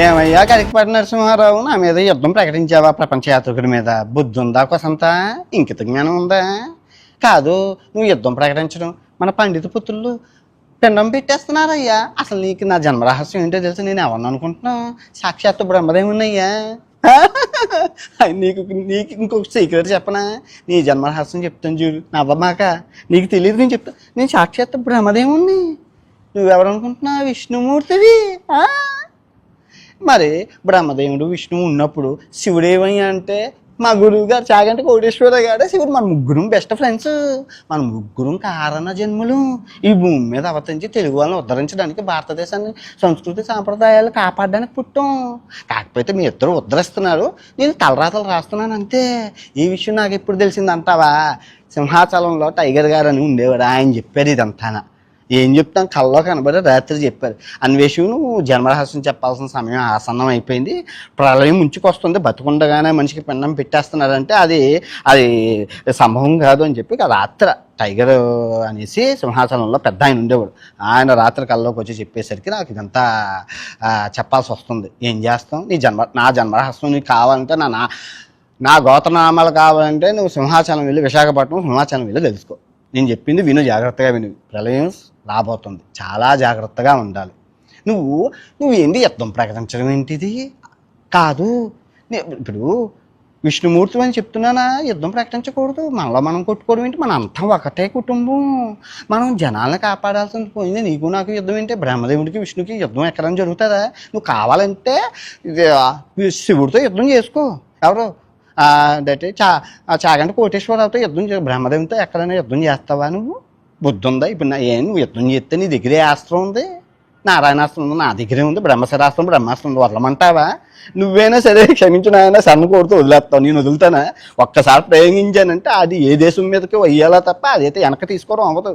ఏమయ్యా కరికపాటి నరసింహారావు, నా మీద యుద్ధం ప్రకటించావా? ప్రపంచ యాత్రికుడి మీద బుద్ధి ఉందా? కొసంతా ఇంకిత జ్ఞానం ఉందా? కాదు, నువ్వు యుద్ధం ప్రకటించడం మన పండిత పుత్రులు పిండం పెట్టేస్తున్నారయ్యా. అసలు నీకు నా జన్మరహస్యం ఏంటో తెలుసు. నేను ఎవరిని అనుకుంటున్నావు? సాక్షాత్తు బ్రహ్మదేవున్నయ్యా. నీకు నీకు ఇంకొక సీక్రెట్ చెప్పనా? నీ జన్మరహస్యం చెప్తాను చూడు, నవ్వమాక. నీకు తెలియదు, నేను చెప్తాను. నేను సాక్షాత్తు బ్రహ్మదేవుణ్ణి. నువ్వెవరు అనుకుంటున్నావు? విష్ణుమూర్తివి. మరి బ్రహ్మదేవుడు విష్ణువు ఉన్నప్పుడు శివుడేమయ్యా అంటే, మా గురువు గారు చాగంటి కోటేశ్వర గారు శివుడు. మన ముగ్గురం బెస్ట్ ఫ్రెండ్స్. మన ముగ్గురం కారణ జన్మలు. ఈ భూమి మీద అవతరించి తెలుగు వాళ్ళని ఉద్ధరించడానికి, భారతదేశాన్ని సంస్కృతి సాంప్రదాయాలు కాపాడడానికి పుట్టాం. కాకపోతే మీ ఇద్దరు ఉద్ధరిస్తున్నారు, నేను తలరాతలు రాస్తున్నాను అంతే. ఈ విషయం నాకు ఎప్పుడు తెలిసిందంటావా? సింహాచలంలో టైగర్ గారు అని ఉండేవాడు, ఆయన చెప్పారు ఇదంతా. ఏం చెప్తాం, కల్లో కనబడి రాత్రి చెప్పారు. అన్వేషణ నువ్వు జన్మరహస్యం చెప్పాల్సిన సమయం ఆసన్నం అయిపోయింది. ప్రళయం ముంచుకొస్తుంది, బతుకుండగానే మనిషికి పిండం పెట్టేస్తున్నారంటే అది అది సంభవం కాదు అని చెప్పి రాత్రి టైగర్ అనేసి సింహాచలంలో పెద్ద ఆయన ఉండేవాడు. ఆయన రాత్రి కల్లోకి వచ్చి చెప్పేసరికి నాకు ఇదంతా చెప్పాల్సి వస్తుంది. ఏం చేస్తాం? నా జన్మరహస్యం నీకు కావాలంటే, నా గోత్రనామాలు కావాలంటే నువ్వు సింహాచలం వెళ్ళి, విశాఖపట్నం సింహాచలం వెళ్ళి తెలుసుకో. నేను చెప్పింది విను, జాగ్రత్తగా విను. ప్రళయం రాబోతుంది, చాలా జాగ్రత్తగా ఉండాలి. నువ్వు ఏంటి యుద్ధం ప్రకటించడం ఏంటిది? కాదు, ఇప్పుడు విష్ణుమూర్తి అని చెప్తున్నానా? యుద్ధం ప్రకటించకూడదు. మనలో మనం కొట్టుకోవడం ఏంటి? మన అంతా ఒకటే కుటుంబం. మనం జనాలను కాపాడాల్సింది పోయింది. నీకు నాకు యుద్ధం ఏంటి? బ్రహ్మదేవుడికి విష్ణుకి యుద్ధం ఎక్కడైనా జరుగుతుందా? నువ్వు కావాలంటే శివుడితో యుద్ధం చేసుకో. ఎవరు అంటే చాగంటి కోటేశ్వరరావుతో యుద్ధం బ్రహ్మదేవునితో ఎక్కడైనా యుద్ధం చేస్తావా? నువ్వు బుద్ధి ఉందా? ఇప్పుడు నువ్వు యుద్ధం చేస్తే నీ దగ్గరే అస్త్రం ఉంది, నారాయణాస్త్రం ఉంది, నా దగ్గరే ఉంది, బ్రహ్మశరాస్త్రం బ్రహ్మాస్త్రం ఉంది. వదలమంటావా? నువ్వేనా సరే క్షమించిన ఆయన సన్ను కొడుతూ వదిలేస్తావు. నేను వదులుతానా? ఒక్కసారి ప్రయోగించానంటే అది ఏ దేశం మీదకి వయ్యాలా తప్ప అదైతే వెనక తీసుకోవడం అవ్వదు.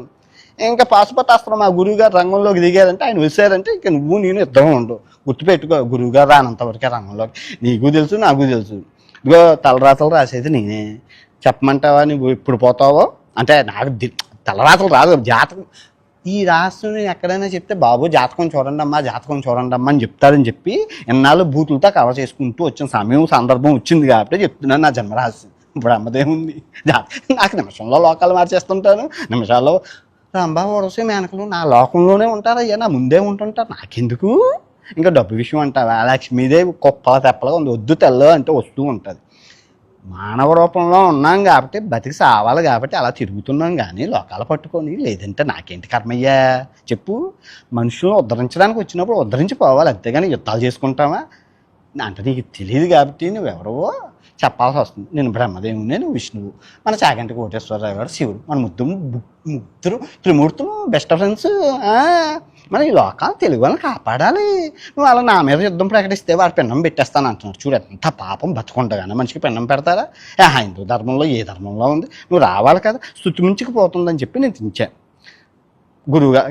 ఇంకా పాశుపతాస్త్రం మా గురువుగారు రంగంలోకి దిగారంటే, ఆయన వచ్చారంటే ఇంకా నువ్వు నేను యుద్ధం ఉండవు. గుర్తుపెట్టుకో, గురువుగారు రానంతవరకే రంగంలోకి. నీకు తెలుసు, నాకు తెలుసు. ఇదిగో తలరాతలు రాసేది నేనే. చెప్పమంటావా? నువ్వు ఇప్పుడు పోతావో అంటే నాకు తలరాతలు రాదు, జాతకం. ఈ రాష్ట్రం నేను ఎక్కడైనా చెప్తే, బాబు జాతకం చూడండి అమ్మా, జాతకం చూడండి అమ్మా అని చెప్తారని చెప్పి ఎన్నాళ్ళు బూతులతో కవర్ చేసుకుంటూ వచ్చిన సమయం సందర్భం వచ్చింది కాబట్టి చెప్తున్నాను నా జన్మరహస్యం. ఇప్పుడు అమ్మదేముంది, నాకు నిమిషంలో లోకాలు మార్చేస్తుంటాను. నిమిషాల్లో రంభా వరసే మేనకలు నా లోకంలోనే ఉంటారయ్యా, నా ముందే ఉంటుంటారు. నాకెందుకు? ఇంకా డబ్బు విషయం అంటావా? లక్ష్మీదేవి కుప్పల తెప్పలుగా ఉంది, వద్దు తెల్ల అంటే వస్తూ ఉంటుంది. మానవ రూపంలో ఉన్నాం కాబట్టి, బతికి సావాలి కాబట్టి అలా తిరుగుతున్నాం. కానీ లోకాలు పట్టుకొని లేదంటే నాకేంటి కర్మయ్యా చెప్పు? మనుషులను ఉద్ధరించడానికి వచ్చినప్పుడు ఉద్ధరించిపోవాలి, అంతేగాని యుద్ధాలు చేసుకుంటావా? అంటే నీకు తెలియదు కాబట్టి నువ్వెవరో చెప్పాల్సి వస్తుంది. నేను బ్రహ్మదేవుని, నువ్వు విష్ణువు, మన చాగంటి కోటేశ్వరరావు గారు శివుడు. మన ముగ్గురు త్రిమూర్తులు బెస్ట్ ఫ్రెండ్స్. మన ఈ లోకాలు తెలుగు వాళ్ళని కాపాడాలి. నువ్వు అలా నా మీద యుద్ధం ప్రకటిస్తే వాడు పిండం పెట్టేస్తాను అంటున్నాడు. చూడు ఎంత పాపం, బతుకుండగానే మనిషికి పిండం పెడతారా? హిందూ ధర్మంలో ఏ ధర్మంలో ఉంది? నువ్వు రావాలి కదా, స్తుతి మించుకుపోతుందని చెప్పి నేను తించాను. గురువుగా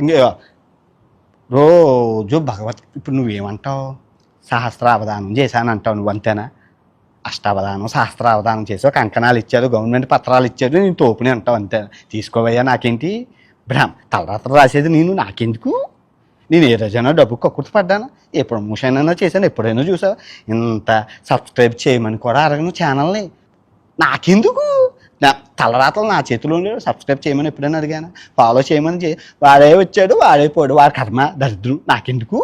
రోజు ఇప్పుడు నువ్వేమంటావు? సహస్రావధానం చేశానంటావు నువ్వు, అంతేనా? అష్టావధానం సహస్రావధానం చేసావు, కంకణాలు ఇచ్చారు, గవర్నమెంట్ పత్రాలు ఇచ్చారు, నేను తోపుని అంటావు, అంతేనా? తీసుకోవయ్యా, నాకేంటి? తలరాత్రి రాసేది నేను, నాకెందుకు? నేను ఏ రోజైనా డబ్బు కక్కుర్తి పడ్డాను? ఏ ప్రమోషన్ అయినా చేశాను? ఎప్పుడైనా చూసావు? ఇంత సబ్స్క్రైబ్ చేయమని కూడా అడగను ఛానల్ని. నాకెందుకు? తలరాతలు నా చేతిలో ఉండేవి. సబ్స్క్రైబ్ చేయమని ఎప్పుడైనా అడిగాను? ఫాలో చేయమని వాడే వచ్చాడు, వాడే పోయాడు, వాడి కర్మ దరిద్రం. నాకెందుకు?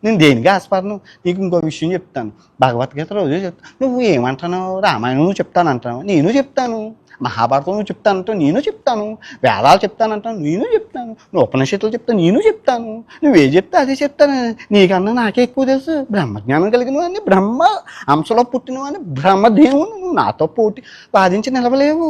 నేను దేనికి ఆస్పదను? నీకు ఇంకో విషయం చెప్తాను. భగవద్గీత రోజు చెప్తాను. నువ్వు ఏమంటాను? రామాయణం నువ్వు చెప్తాను అంటాను, నేను చెప్తాను. మహాభారతం నువ్వు చెప్తానంటావు, నేను చెప్తాను. వేదాలు చెప్తానంటాను, నేను చెప్తాను. నువ్వు ఉపనిషత్తులు చెప్తాను, నేను చెప్తాను. నువ్వే చెప్తా అదే చెప్తాను. నీకన్నా నాకే ఎక్కువ తెలుసు. బ్రహ్మజ్ఞానం కలిగిన వాడిని, బ్రహ్మ అంశలో పుట్టిన వాడిని, బ్రహ్మదేవుని. నువ్వు నాతో పోటీ వాదించి నిలవలేవు.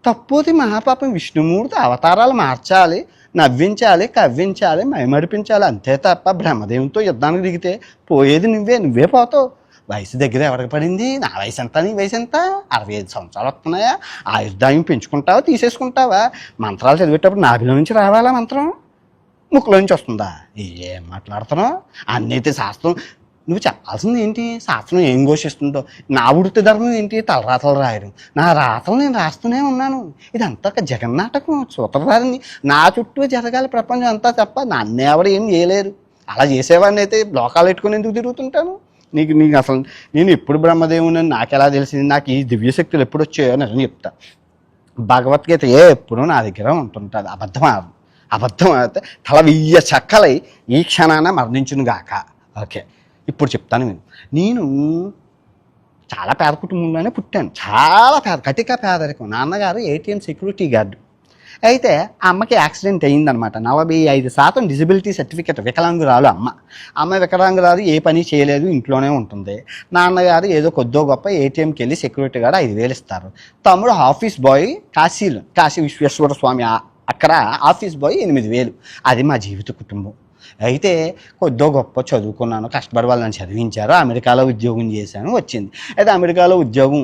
తప్పుది మహాపాపం. విష్ణుమూర్తి అవతారాలు మార్చాలి, నవ్వించాలి, కవ్వించాలి, మైమరిపించాలి, అంతే తప్ప బ్రహ్మదేవునితో యుద్ధానికి దిగితే పోయేది నువ్వే పోతావు. వయసు దగ్గర ఎవరికి పడింది? నా వయసు ఎంత, నీ వయసు ఎంత? 65 సంవత్సరాలు వస్తున్నాయా? ఆయుర్దాయం పెంచుకుంటావా, తీసేసుకుంటావా? మంత్రాలు చదివేటప్పుడు నాభిలో నుంచి రావాలా మంత్రం? ముక్కులో నుంచి వస్తుందా? ఏం మాట్లాడుతున్నావు? అన్నైతే శాస్త్రం నువ్వు చెప్పాల్సింది ఏంటి? శాస్త్రం ఏం ఘోషిస్తుందో. నా వృత్తి ధర్మం ఏంటి? తలరాతలు రాయడం. నా రాతలు నేను రాస్తూనే ఉన్నాను. ఇదంతా ఒక జగన్నాటకం, సూత్రధారిని. నా చుట్టూ జరగాలి ప్రపంచం అంతా తప్ప నన్ను ఎవరు ఏం చేయలేరు. అలా చేసేవాడిని అయితే లోకాలు పెట్టుకుని ఎందుకు తిరుగుతుంటాను? నీకు నీకు అసలు నేను ఎప్పుడు బ్రహ్మదేవుని నాకు ఎలా తెలిసింది, నాకు ఈ దివ్యశక్తులు ఎప్పుడు వచ్చాయో అని చెప్తా. భగవద్గీత ఎప్పుడు నా దగ్గర ఉంటుంటుంది. అబద్ధం అయితే తల 1000 చక్కలై ఈ క్షణాన మరణించును గాక. ఓకే, ఇప్పుడు చెప్తాను నేను చాలా పేద కుటుంబంలోనే పుట్టాను. చాలా కటిక పేదరికం. నాన్నగారు ATM సెక్యూరిటీ గార్డు. అయితే ఆ అమ్మకి యాక్సిడెంట్ అయ్యిందనమాట. 45% డిజబిలిటీ సర్టిఫికెట్, వికలాంగురాలు అమ్మ వికలాంగురాలు, ఏ పని చేయలేదు, ఇంట్లోనే ఉంటుంది. నాన్నగారు ఏదో కొద్దో గొప్ప ATMకి వెళ్ళి సెక్యూరిటీ గార్డు 5,000 ఇస్తారు. తమ్ముడు ఆఫీస్ బాయ్ కాశీ విశ్వేశ్వర స్వామి అక్కడ ఆఫీస్ బాయ్ 8,000. అది మా జీవిత కుటుంబం. అయితే కొద్దో గొప్ప చదువుకున్నాను, కష్టపడి వాళ్ళని చదివించారు, అమెరికాలో ఉద్యోగం చేశాను, వచ్చింది. అయితే అమెరికాలో ఉద్యోగం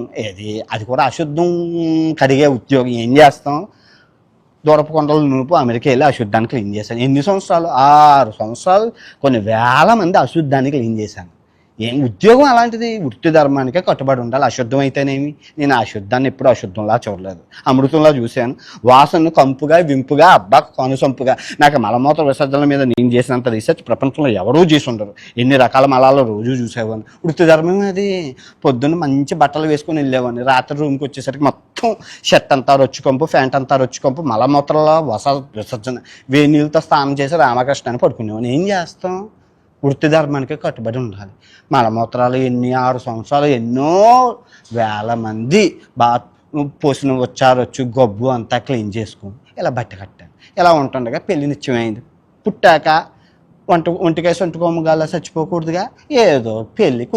అది కూడా అశుద్ధం కడిగే ఉద్యోగం. ఏం చేస్తాం, దూరపు కొండలు నునుపు అమెరికా వెళ్ళి అశుద్ధాన్ని క్లీన్ చేశాను. ఎన్ని సంవత్సరాలు? 6 సంవత్సరాలు కొన్ని వేల మంది అశుద్ధాన్ని క్లీన్ చేశాను. ఏం ఉద్యోగం అలాంటిది, వృత్తి ధర్మానికే కట్టుబడి ఉండాలి. అశుద్ధం అయితేనేమి, నేను అశుద్ధాన్ని ఎప్పుడు అశుద్ధంలా చూడలేదు, అమృతంలా చూశాను. వాసన కంపుగా వింపుగా, అబ్బా కనుసంపుగా. నాకు మలమూత్ర విసర్జన మీద నేను చేసినంత రీసెర్చ్ ప్రపంచంలో ఎవరూ చేసి ఉండరు. ఎన్ని రకాల మలాలు రోజు చూసేవాడిని. వృత్తి ధర్మం అది. పొద్దున్న మంచి బట్టలు వేసుకొని వెళ్ళేవాడిని, రాత్రి రూమ్కి వచ్చేసరికి మొత్తం షర్ట్ అంతా రొచ్చుకంపు, ప్యాంట్ అంతా రొచ్చుకంపు, మలమూత్రలో విసర్జన, వేడి నీళ్ళతో స్నానం చేసి రామకృష్ణ అని పడుకునేవాడిని. ఏం చేస్తాం, వృత్తి ధర్మానికి కట్టుబడి ఉండాలి. మలమూత్రాలు 6 సంవత్సరాలు ఎన్నో వేల మంది పోసిన వచ్చారొచ్చు గబ్బు అంతా క్లీన్ చేసుకుని ఇలా బట్ట కట్టాను. ఇలా ఉంటుండగా పెళ్లి నిత్యమైంది. పుట్టాక ఒంటికాయ సొంటుకోమగాల చచ్చిపోకూడదుగా, ఏదో పెళ్ళి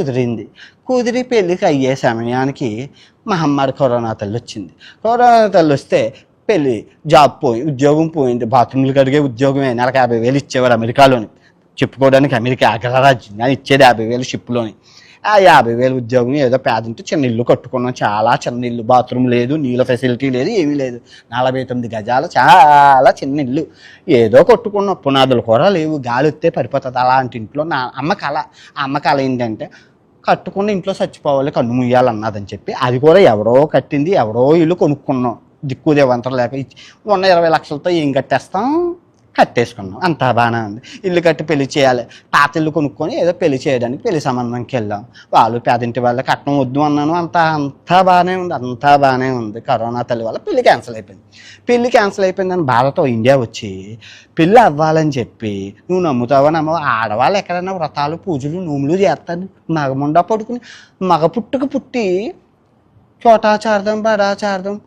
కుదిరి పెళ్ళికి అయ్యే సమయానికి మహమ్మారి కరోనా తల్లి వచ్చింది. కరోనా తల్లి వస్తే పెళ్ళి జాబ్ ఉద్యోగం పోయింది. బాత్రూమ్లు కడిగే ఉద్యోగమే. నెలకు 50,000 ఇచ్చేవారు అమెరికాలోని. చెప్పుకోవడానికి అమెరికా అగ్రరాజ్యం, కానీ ఇచ్చేది 50,000 షిప్లోని. ఆ 50,000 ఉద్యోగం ఏదో పేదంటే చిన్న ఇల్లు కట్టుకున్నాం, చాలా చిన్న ఇల్లు, బాత్రూమ్ లేదు, నీళ్ళ ఫెసిలిటీ లేదు, ఏమీ లేదు. 49 గజాలు, చాలా చిన్న ఇల్లు ఏదో కట్టుకున్నాం. పునాదులు కూడా లేవు, గాలి వస్తే పడిపోతుంది. అలాంటి ఇంట్లో నా అమ్మ కళ ఏంటంటే కట్టుకున్న ఇంట్లో చచ్చిపోవాలి, కన్ను ముయ్యాలన్నదని చెప్పి, అది కూడా ఎవరో కట్టింది, ఎవరో ఇల్లు కొనుక్కున్నాం. దిక్కు దేవంతరం లేక ఉన్న 20 లక్షలతో ఏం కట్టేస్తాం, కట్టేసుకున్నాం. అంతా బాగానే ఉంది. ఇల్లు కట్టి పెళ్లి చేయాలి. పాత ఇల్లు కొనుక్కొని ఏదో పెళ్లి చేయడానికి పెళ్లి సంబంధంకి వెళ్ళాం. వాళ్ళు పేదింటి వాళ్ళకి కట్నం వద్దు అన్నాను. అంతా బాగానే ఉంది. కరోనా తల్లి వల్ల పెళ్లి క్యాన్సిల్ అయిపోయిందని బాధతో ఇండియా వచ్చి పెళ్ళి అవ్వాలని చెప్పి, నువ్వు నమ్ముతావా నమ్మవా, ఆడవాళ్ళు ఎక్కడైనా వ్రతాలు పూజలు నోములు చేస్తారు. మగముండా పడుకుని మగ పుట్టి చోటాచార్థం బడాచార్థం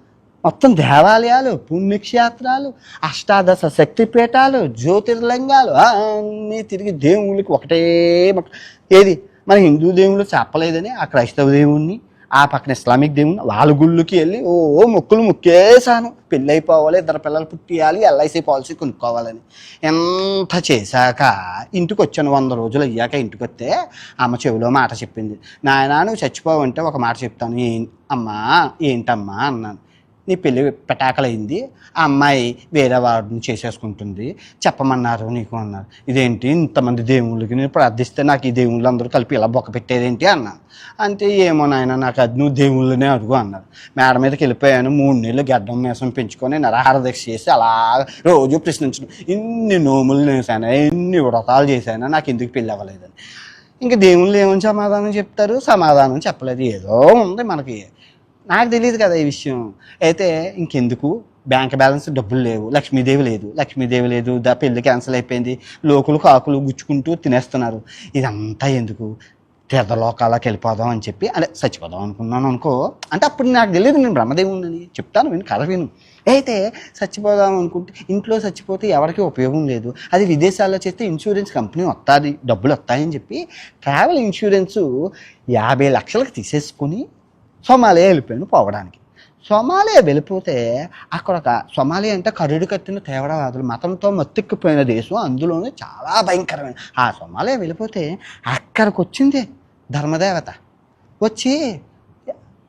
మొత్తం దేవాలయాలు, పుణ్యక్షేత్రాలు, అష్టాదశ శక్తిపీఠాలు, జ్యోతిర్లింగాలు అన్నీ తిరిగి దేవుళ్ళకి ఒకటే ఏది మన హిందూ దేవుళ్ళు చెప్పలేదని ఆ క్రైస్తవ దేవుణ్ణి, ఆ పక్కన ఇస్లామిక్ దేవుణ్ణి, వాళ్ళ గుళ్ళకి వెళ్ళి మొక్కులు మొక్కేశాను. పెళ్ళి అయిపోవాలి, 2 పిల్లలు పుట్టియాలి, LIC పాలసీ కొనుక్కోవాలని. ఎంత చేశాక ఇంటికి వచ్చాను. 100 రోజులు అయ్యాక ఇంటికి వస్తే అమ్మ చెవిలో మాట చెప్పింది. నాయనా నువ్వు చచ్చిపోవంటే ఒక మాట చెప్తాను. ఏంటమ్మా అన్నాను. నీ పెళ్ళి పెటాకలైంది, ఆ అమ్మాయి వేరే వాడిని చేసేసుకుంటుంది, చెప్పమన్నారు నీకు అన్నారు. ఇదేంటి ఇంతమంది దేవుళ్ళకి నేను ప్రార్థిస్తే నాకు ఈ దేవుళ్ళు అందరూ కలిపి ఇలా బొక్క పెట్టేదేంటి అన్నాను. అంటే ఏమో నాయన నాకు అది నువ్వు దేవుళ్ళనే అడుగు అన్నారు. మేడ మీదకి వెళ్ళిపోయాను. 3 నెలలు గడ్డం మీసం పెంచుకొని నరహార దీక్ష చేసి అలా రోజు ప్రశ్నించడం. ఇన్ని నోములు చేశాను, ఎన్ని వ్రతాలు చేశాను, నాకు ఎందుకు పెళ్ళి అవ్వలేదని. ఇంకా దేవుళ్ళు ఏమని సమాధానం చెప్తారు? సమాధానం చెప్పలేదు. ఏదో ఉంది మనకి, నాకు తెలియదు కదా ఈ విషయం. అయితే ఇంకెందుకు, బ్యాంక్ బ్యాలెన్స్ డబ్బులు లేవు, లక్ష్మీదేవి లేదు, పెళ్ళి క్యాన్సిల్ అయిపోయింది, లోకులు కాకులు గుచ్చుకుంటూ తినేస్తున్నారు. ఇదంతా ఎందుకు, తీర్థలోకాలకు వెళ్ళిపోదాం అని చెప్పి అదే చచ్చిపోదాం అనుకున్నాను అనుకో. అంటే అప్పుడు నాకు తెలియదు నేను బ్రహ్మదేవుని చెప్తాను, కథ విను. అయితే చచ్చిపోదాం అనుకుంటే ఇంట్లో చచ్చిపోతే ఎవరికి ఉపయోగం లేదు. అది విదేశాల్లో చేస్తే ఇన్సూరెన్స్ కంపెనీ వస్తుంది, డబ్బులు వస్తాయని చెప్పి ట్రావెల్ ఇన్సూరెన్సు 50 లక్షలకు తీసేసుకొని సోమాలియా వెళ్ళిపోయాను పోవడానికి. సోమాలియా వెళ్ళిపోతే అక్కడ సోమాలియా అంటే కరుడు కట్టిన తీవ్రవాదులు, మతంతో మత్తెక్కిపోయిన దేశం, అందులోనే చాలా భయంకరమైన. ఆ సోమాలియా వెళ్ళిపోతే అక్కడికి వచ్చింది ధర్మదేవత. వచ్చి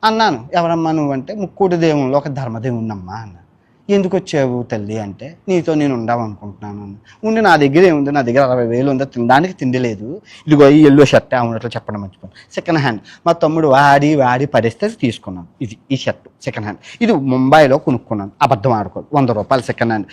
అన్నాను, ఎవరమ్మా నువ్వంటే, ముక్కుడి దేవుళ్ళు ఒక ధర్మదేవున్నమ్మా అన్నాను. ఎందుకు వచ్చావు తల్లి అంటే, నీతో నేను ఉండాలనుకుంటున్నాను. ఉండి నా దగ్గర ఏముంది, నా దగ్గర 60,000 ఉందా, తినడానికి తిండి లేదు, ఇదిగో ఈ ఎల్లో షర్ట్ ఉన్నట్లు చెప్పడం మర్చిపోయాను, సెకండ్ హ్యాండ్, మా తమ్ముడు వాడి పడేస్తే తీసుకున్నాను. ఈ షర్టు సెకండ్ హ్యాండ్. ఇది ముంబైలో కొనుక్కున్నాను, అబద్ధం ఆడుకోదు. 100 రూపాయలు సెకండ్ హ్యాండ్.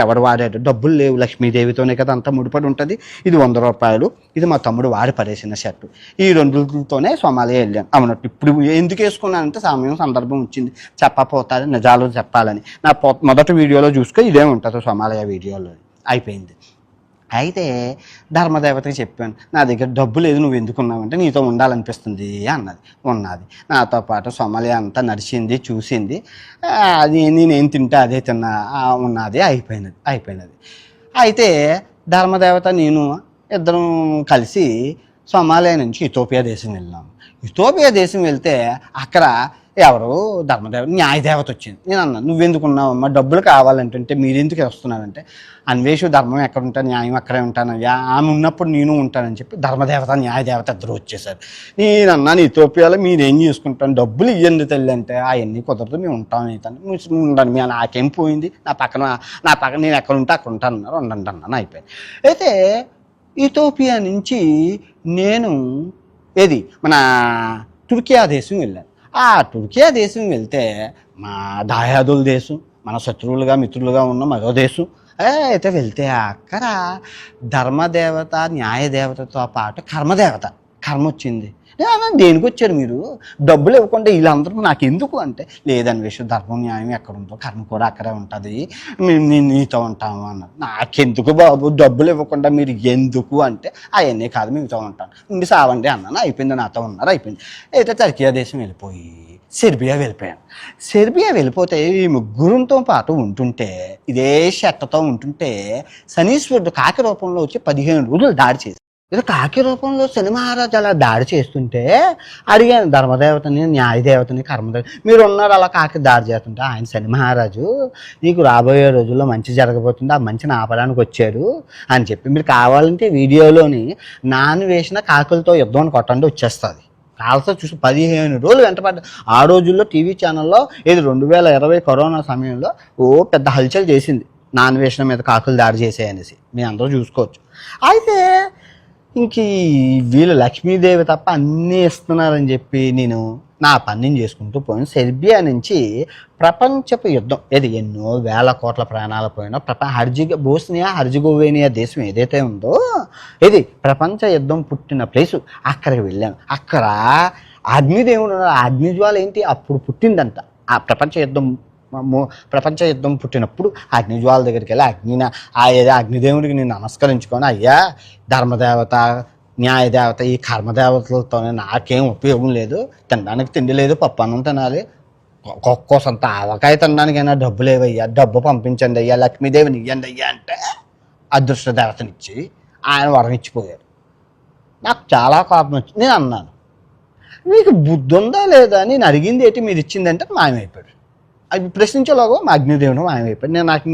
ఎవడు వాడాడు, డబ్బులు లేవు, లక్ష్మీదేవితోనే కదా అంతా ముడిపడి ఉంటుంది. ఇది 100 రూపాయలు. ఇది మా తమ్ముడు వాడి పడేసిన షర్టు. ఈ రెండుతోనే సోమాలియా వెళ్ళాను. అవునట్టు ఇప్పుడు ఎందుకు వేసుకున్నానంటే సమయం సందర్భం వచ్చింది, చెప్పపోతాది నిజాలు చెప్పాలని. నా మొదటి వీడియోలో చూసుకో, ఇదే ఉంటుంది సోమాలియా వీడియోలో. అయిపోయింది. అయితే ధర్మదేవతకి చెప్పాను, నా దగ్గర డబ్బు లేదు, నువ్వు ఎందుకున్నావంటే నీతో ఉండాలనిపిస్తుంది అన్నది. ఉన్నది. నాతో పాటు సోమాలియా అంతా నడిచింది, చూసింది. అది నేనేం తింటే అదే తిన్నా, ఉన్నది. అయిపోయినది. అయితే ధర్మదేవత నేను ఇద్దరం కలిసి సోమాలియా నుంచి ఇథోపియా దేశం వెళ్ళాము. ఇథోపియా దేశం వెళ్తే అక్కడ ఎవరు న్యాయదేవత వచ్చింది. నేను అన్నాను, నువ్వెందుకున్నావమ్మా, డబ్బులు కావాలంటే మీరెందుకు వస్తున్నారంటే, అన్వేషు ధర్మం ఎక్కడ ఉంటాను, న్యాయం అక్కడే ఉంటానయ్యా, ఆమె ఉన్నప్పుడు నేను ఉంటానని చెప్పి ధర్మదేవత న్యాయదేవత ఇద్దరు వచ్చేసారు. నేను అన్నాను, ఇథోపియాలో మీరేం చేసుకుంటాను, డబ్బులు ఇవ్వండి తల్లి అంటే, అవన్నీ కుదరదు, మేము ఉంటాం అవుతాను, ఉండండి, మేము నాకేం పోయింది, నా పక్కన నేను ఎక్కడ ఉంటే అక్కడ ఉంటాను అన్నారు. ఉండండి అన్నాను. అయిపోయింది. అయితే ఇథోపియా నుంచి నేను మన తుర్కియా దేశం వెళ్ళాను. ఆ తుర్కియా దేశం వెళ్తే మా దాయాదుల దేశం, మన శత్రువులుగా మిత్రులుగా ఉన్న మరో దేశం. అయితే వెళ్తే అక్కడ ధర్మదేవత న్యాయదేవతతో పాటు కర్మ వచ్చింది. దేనికి వచ్చారు మీరు, డబ్బులు ఇవ్వకుండా వీళ్ళందరూ నాకు ఎందుకు అంటే, లేదన్వేషు ధర్మం న్యాయం ఎక్కడ ఉందో కర్మ కూడా అక్కడే ఉంటుంది, మేము నీతో ఉంటాము అన్నారు. నాకెందుకు బాబు, డబ్బులు ఇవ్వకుండా మీరు ఎందుకు అంటే, అవన్నీ కాదు మీతో ఉంటాను, ఇంక సావండి అన్నాను. అయిపోయింది, నాతో ఉన్నారు. అయిపోయింది. అయితే టర్కియా దేశం వెళ్ళిపోయి సెర్బియా వెళ్ళిపోయాను. సెర్బియా వెళ్ళిపోతే ఈ ముగ్గురుతో పాటు ఉంటుంటే, ఇదే షర్ట్తో ఉంటుంటే శనీశ్వరుడు కాకి రూపంలో వచ్చి 15 రోజులు దాడి చేసి, ఏదో కాకి రూపంలో శని మహారాజు అలా దాడి చేస్తుంటే అడిగాను ధర్మదేవతని, న్యాయదేవతని, కర్మదేవత, మీరు ఉన్నారు అలా కాకి దాడి చేస్తుంటే, ఆయన శని మహారాజు నీకు రాబోయే రోజుల్లో మంచి జరగబోతుంది, ఆ మంచిని ఆపడానికి వచ్చారు అని చెప్పి, మీరు కావాలంటే వీడియోలోని నాన్ వేసిన కాకులతో యుద్ధం కొట్టండి వచ్చేస్తుంది. కాల్తో చూసి 15 రోజులు వెంటపడ్డ. ఆ రోజుల్లో టీవీ ఛానల్లో 2020 కరోనా సమయంలో పెద్ద హల్చల్ చేసింది, నాన్ వేసిన మీద కాకులు దాడి చేసేయనేసి. మీ అందరూ చూసుకోవచ్చు. అయితే ఇంక వీళ్ళు లక్ష్మీదేవి తప్ప అన్నీ ఇస్తున్నారని చెప్పి నేను నా పని చేసుకుంటూ పోయాను. సెర్బియా నుంచి ప్రపంచపు యుద్ధం, ఎన్నో వేల కోట్ల ప్రాణాలు పోయినా బోస్నియా హెర్జగోవినా దేశం ఏదైతే ఉందో, ప్రపంచ యుద్ధం పుట్టిన ప్లేసు. అక్కడికి వెళ్ళాను. అక్కడ అగ్నిదేవుడు, అగ్నిజ్వాల అప్పుడు పుట్టిందంట. ఆ ప్రపంచ యుద్ధం పుట్టినప్పుడు అగ్నిజ్వాల దగ్గరికి వెళ్ళి అగ్నిదేవుడికి నేను నమస్కరించుకొని, అయ్యా ధర్మదేవత న్యాయదేవత ఈ కర్మదేవతలతోనే నాకేం ఉపయోగం లేదు, తినడానికి తిండి లేదు, పప్పు అన్నం తినాలి, ఒక్కోసంత ఆవకాయ తినడానికైనా డబ్బు లేవయ్యా, డబ్బు పంపించండి అయ్యా, లక్ష్మీదేవిని ఇవ్వండి అయ్యా అంటే అదృష్ట దేవతనిచ్చి ఆయన వరం ఇచ్చిపోయారు. నాకు చాలా కోపం వచ్చింది. నేను అన్నాను, మీకు బుద్ధి ఉందా లేదా, నేను అడిగింది మీరు ఇచ్చిందంటే మాయమైపోయాడు. అది ప్రశ్నించేలాగో మా అగ్నిదేవుడు మాయమైపోయాడు. నాకు